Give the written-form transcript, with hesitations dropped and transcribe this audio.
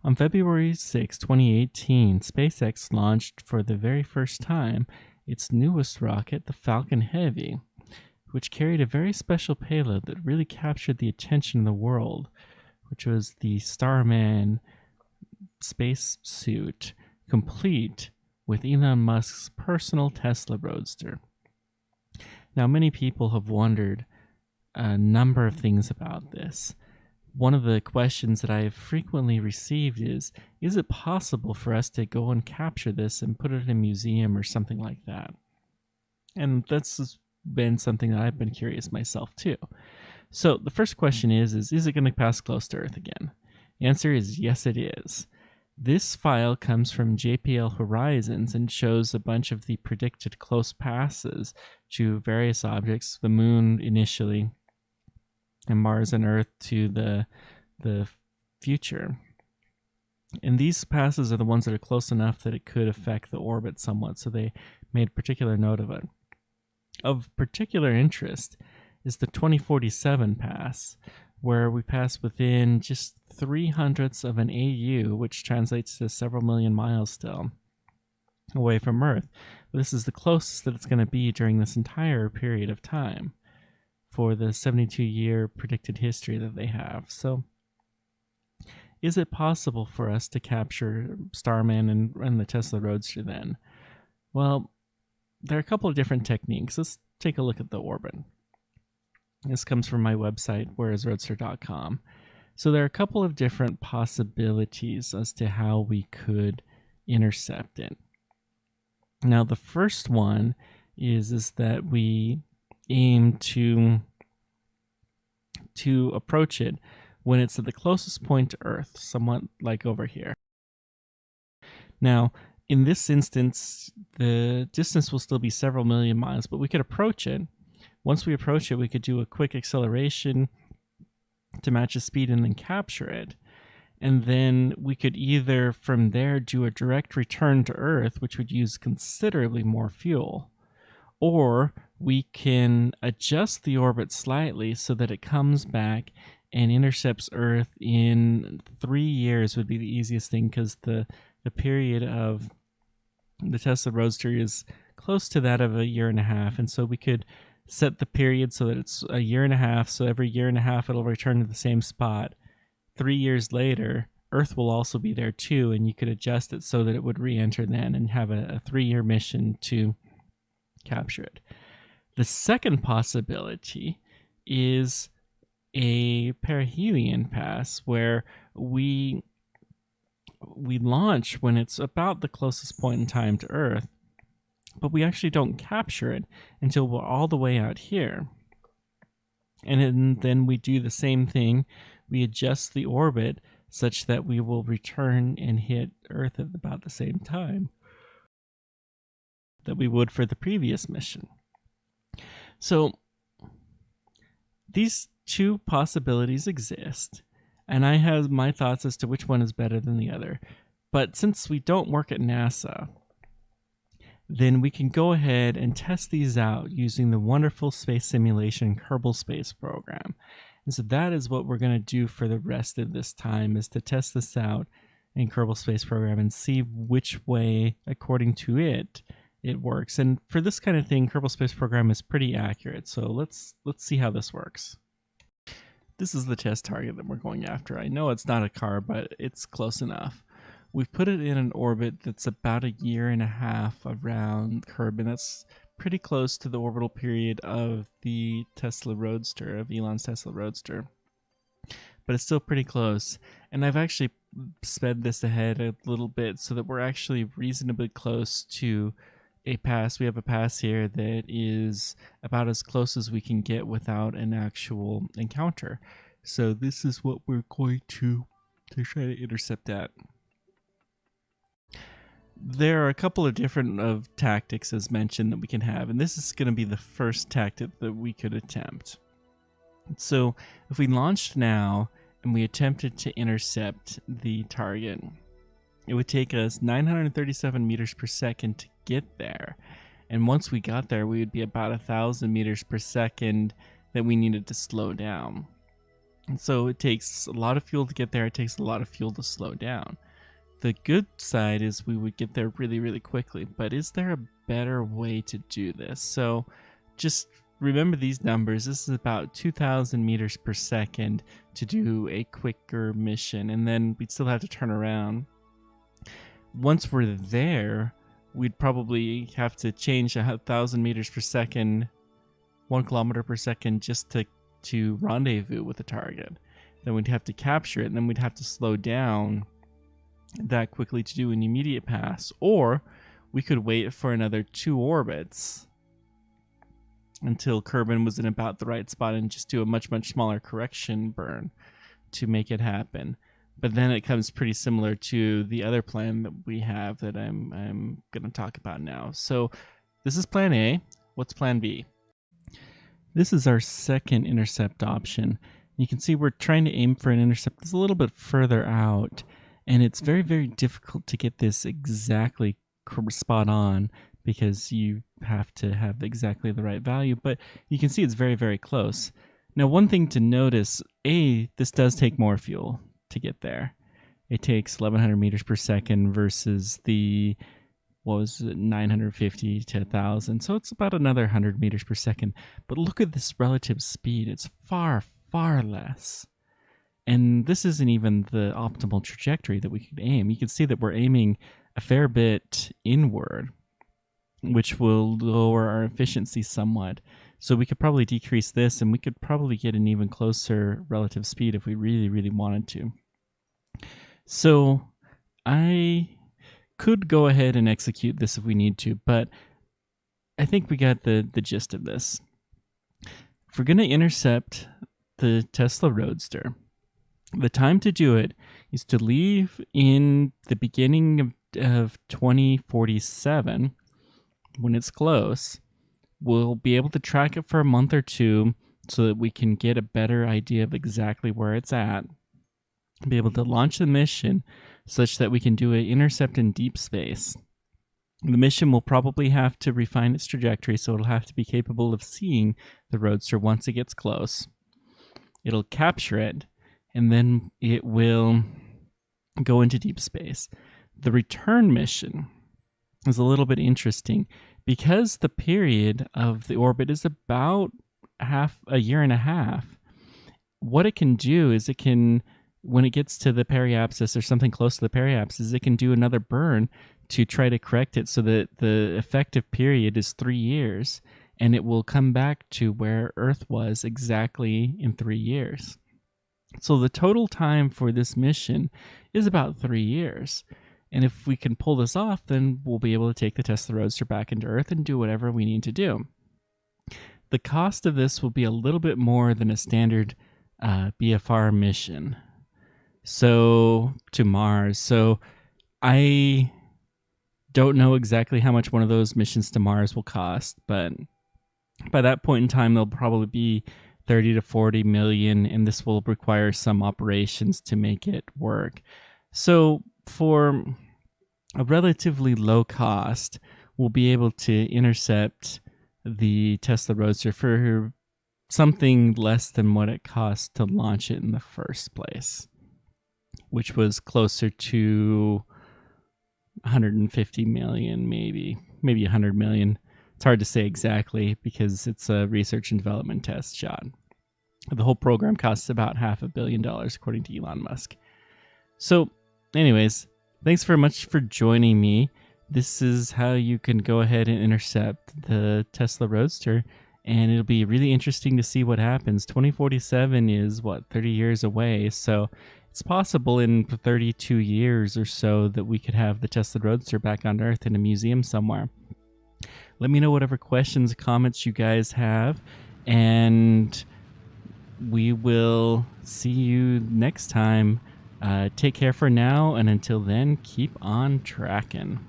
On February 6, 2018, SpaceX launched for the very first time its newest rocket, the Falcon Heavy, which carried a very special payload that really captured the attention of the world, which was the Starman spacesuit, complete with Elon Musk's personal Tesla Roadster. Now, many people have wondered a number of things about this. One of the questions that I have frequently received is it possible for us to go and capture this and put it in a museum or something like that? And that's been something that I've been curious myself too. So the first question is it going to pass close to Earth again? The answer is yes, it is. This file comes from JPL Horizons and shows a bunch of the predicted close passes to various objects, the moon initially, and Mars and Earth to the future. And these passes are the ones that are close enough that it could affect the orbit somewhat, so they made particular note of it. Of particular interest is the 2047 pass, where we pass within just 0.03 of an AU, which translates to several million miles still, away from Earth. This is the closest that it's going to be during this entire period of time for the 72-year predicted history that they have. So is it possible for us to capture Starman and the Tesla Roadster then? Well, there are a couple of different techniques. Let's take a look at the orbit. This comes from my website, whereisroadster.com. So there are a couple of different possibilities as to how we could intercept it. Now, the first one is that we aim to approach it when it's at the closest point to Earth, somewhat like over here. Now, in this instance, the distance will still be several million miles, but we could approach it. Once we approach it, we could do a quick acceleration to match the speed and then capture it. And then we could either from there do a direct return to Earth, which would use considerably more fuel, or we can adjust the orbit slightly so that it comes back and intercepts Earth in 3 years would be the easiest thing, because the period of the Tesla Roadster is close to that of 1.5 years. And so we could set the period so that it's 1.5 years. So every 1.5 years, it'll return to the same spot. 3 years later, Earth will also be there too, and you could adjust it so that it would re-enter then and have a 3-year mission to capture it. The second possibility is a perihelion pass, where we launch when it's about the closest point in time to Earth, but we actually don't capture it until we're all the way out here. And then we do the same thing. We adjust the orbit such that we will return and hit Earth at about the same time that we would for the previous mission. So these two possibilities exist, and I have my thoughts as to which one is better than the other. But since we don't work at NASA, then we can go ahead and test these out using the wonderful space simulation Kerbal Space program. And so that is what we're going to do for the rest of this time, is to test this out in Kerbal Space program and see which way, according to it works. And for this kind of thing, Kerbal Space program is pretty accurate. So let's see how this works. This is the test target that we're going after. I know it's not a car, but it's close enough. We've put it in an orbit that's about 1.5 years around Kerbin. That's pretty close to the orbital period of the Tesla Roadster, of Elon's Tesla Roadster. But it's still pretty close. And I've actually sped this ahead a little bit so that we're actually reasonably close to a pass. We have a pass here that is about as close as we can get without an actual encounter. So this is what we're going to try to intercept at. There are a couple of different tactics, as mentioned, that we can have, and this is going to be the first tactic that we could attempt. So if we launched now and we attempted to intercept the target, it would take us 937 meters per second to get there. And once we got there, we would be about 1,000 meters per second that we needed to slow down. And so it takes a lot of fuel to get there. It takes a lot of fuel to slow down. The good side is we would get there really, really quickly. But is there a better way to do this? So just remember these numbers. This is about 2,000 meters per second to do a quicker mission. And then we'd still have to turn around. Once we're there, we'd probably have to change 1,000 meters per second, 1 kilometer per second, just to rendezvous with the target. Then we'd have to capture it, and then we'd have to slow down that quickly to do an immediate pass. Or we could wait for another 2 orbits until Kerbin was in about the right spot and just do a much, much smaller correction burn to make it happen. But then it comes pretty similar to the other plan that we have that I'm going to talk about now. So this is plan A. What's plan B? This is our second intercept option. You can see we're trying to aim for an intercept that's a little bit further out, and it's very, very difficult to get this exactly spot on because you have to have exactly the right value, but you can see it's very, very close. Now, one thing to notice, this does take more fuel to get there. It takes 1,100 meters per second versus the 950 to 1,000. So it's about another 100 meters per second. But look at this relative speed. It's far, far less. And this isn't even the optimal trajectory that we could aim. You can see that we're aiming a fair bit inward, which will lower our efficiency somewhat. So we could probably decrease this, and we could probably get an even closer relative speed if we really, really wanted to. So I could go ahead and execute this if we need to, but I think we got the gist of this. If we're going to intercept the Tesla Roadster, the time to do it is to leave in the beginning of 2047. When it's close, we'll be able to track it for a month or two so that we can get a better idea of exactly where it's at, be able to launch the mission such that we can do an intercept in deep space. The mission will probably have to refine its trajectory, so it'll have to be capable of seeing the Roadster once it gets close. It'll capture it, and then it will go into deep space. The return mission is a little bit interesting because the period of the orbit is about a year and a half. What it can do is it can, when it gets to the periapsis or something close to the periapsis, it can do another burn to try to correct it so that the effective period is 3 years, and it will come back to where Earth was exactly in 3 years. So the total time for this mission is about 3 years. And if we can pull this off, then we'll be able to take the Tesla Roadster back into Earth and do whatever we need to do. The cost of this will be a little bit more than a standard BFR mission. So to Mars. So I don't know exactly how much one of those missions to Mars will cost, but by that point in time, they'll probably be 30 to 40 million, and this will require some operations to make it work. So for a relatively low cost, we'll be able to intercept the Tesla Roadster for something less than what it cost to launch it in the first place, which was closer to 150 million, maybe 100 million. It's hard to say exactly because it's a research and development test shot. The whole program costs about $500 million, according to Elon Musk. So anyways, thanks very much for joining me. This is how you can go ahead and intercept the Tesla Roadster, and it'll be really interesting to see what happens. 2047 is, 30 years away, so it's possible in 32 years or so that we could have the Tesla Roadster back on Earth in a museum somewhere. Let me know whatever questions, comments you guys have, and we will see you next time. Take care for now, and until then, keep on tracking.